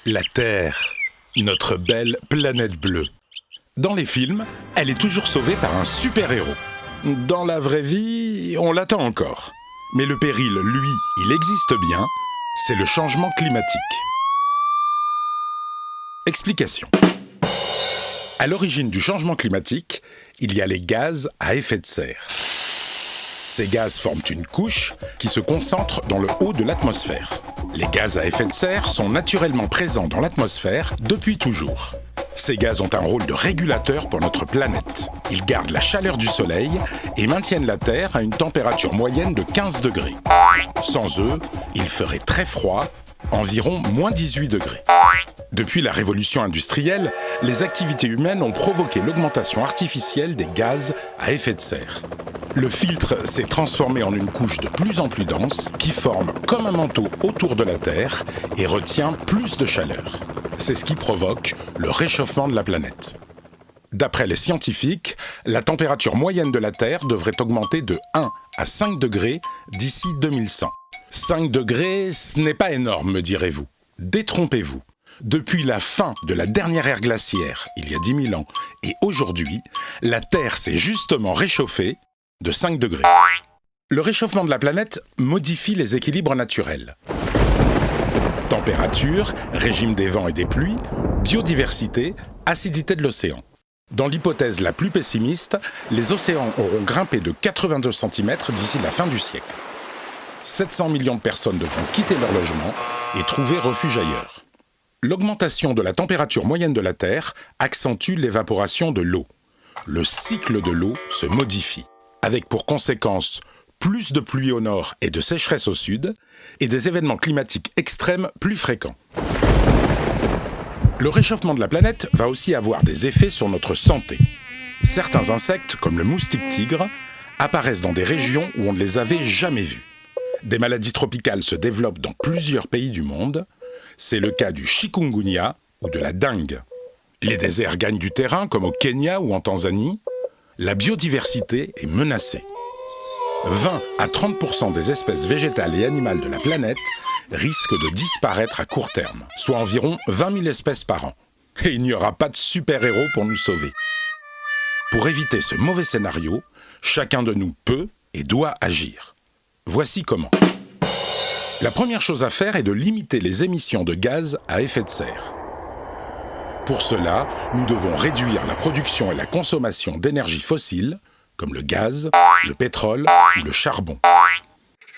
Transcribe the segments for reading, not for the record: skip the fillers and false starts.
La Terre, notre belle planète bleue. Dans les films, elle est toujours sauvée par un super-héros. Dans la vraie vie, on l'attend encore. Mais le péril, lui, il existe bien, c'est le changement climatique. Explication. À l'origine du changement climatique, il y a les gaz à effet de serre. Ces gaz forment une couche qui se concentre dans le haut de l'atmosphère. Les gaz à effet de serre sont naturellement présents dans l'atmosphère depuis toujours. Ces gaz ont un rôle de régulateur pour notre planète. Ils gardent la chaleur du soleil et maintiennent la Terre à une température moyenne de 15 degrés. Sans eux, il ferait très froid, environ moins 18 degrés. Depuis la révolution industrielle, les activités humaines ont provoqué l'augmentation artificielle des gaz à effet de serre. Le filtre s'est transformé en une couche de plus en plus dense qui forme comme un manteau autour de la Terre et retient plus de chaleur. C'est ce qui provoque le réchauffement de la planète. D'après les scientifiques, la température moyenne de la Terre devrait augmenter de 1 à 5 degrés d'ici 2100. 5 degrés, ce n'est pas énorme, me direz-vous. Détrompez-vous. Depuis la fin de la dernière ère glaciaire, il y a 10 000 ans, et aujourd'hui, la Terre s'est justement réchauffée de 5 degrés. Le réchauffement de la planète modifie les équilibres naturels. Température, régime des vents et des pluies, biodiversité, acidité de l'océan. Dans l'hypothèse la plus pessimiste, les océans auront grimpé de 82 cm d'ici la fin du siècle. 700 millions de personnes devront quitter leur logement et trouver refuge ailleurs. L'augmentation de la température moyenne de la Terre accentue l'évaporation de l'eau. Le cycle de l'eau se modifie, avec pour conséquence plus de pluie au nord et de sécheresse au sud, et des événements climatiques extrêmes plus fréquents. Le réchauffement de la planète va aussi avoir des effets sur notre santé. Certains insectes, comme le moustique tigre, apparaissent dans des régions où on ne les avait jamais vus. Des maladies tropicales se développent dans plusieurs pays du monde. C'est le cas du chikungunya ou de la dengue. Les déserts gagnent du terrain, comme au Kenya ou en Tanzanie. La biodiversité est menacée. 20 à 30% des espèces végétales et animales de la planète risquent de disparaître à court terme, soit environ 20 000 espèces par an. Et il n'y aura pas de super-héros pour nous sauver. Pour éviter ce mauvais scénario, chacun de nous peut et doit agir. Voici comment. La première chose à faire est de limiter les émissions de gaz à effet de serre. Pour cela, nous devons réduire la production et la consommation d'énergie fossile, comme le gaz, le pétrole ou le charbon.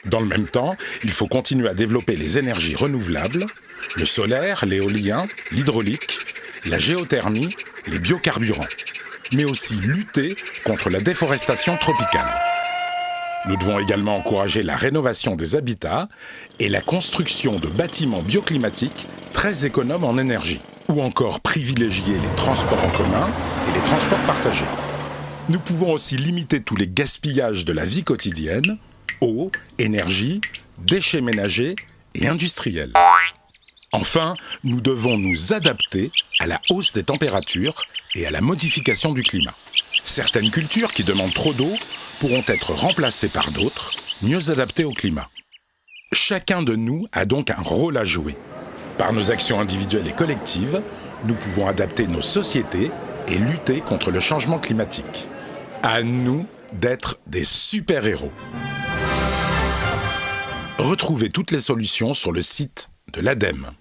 Dans le même temps, il faut continuer à développer les énergies renouvelables, le solaire, l'éolien, l'hydraulique, la géothermie, les biocarburants, mais aussi lutter contre la déforestation tropicale. Nous devons également encourager la rénovation des habitats et la construction de bâtiments bioclimatiques très économes en énergie, ou encore privilégier les transports en commun et les transports partagés. Nous pouvons aussi limiter tous les gaspillages de la vie quotidienne, eau, énergie, déchets ménagers et industriels. Enfin, nous devons nous adapter à la hausse des températures et à la modification du climat. Certaines cultures qui demandent trop d'eau pourront être remplacées par d'autres, mieux adaptées au climat. Chacun de nous a donc un rôle à jouer. Par nos actions individuelles et collectives, nous pouvons adapter nos sociétés et lutter contre le changement climatique. À nous d'être des super-héros. Retrouvez toutes les solutions sur le site de l'ADEME.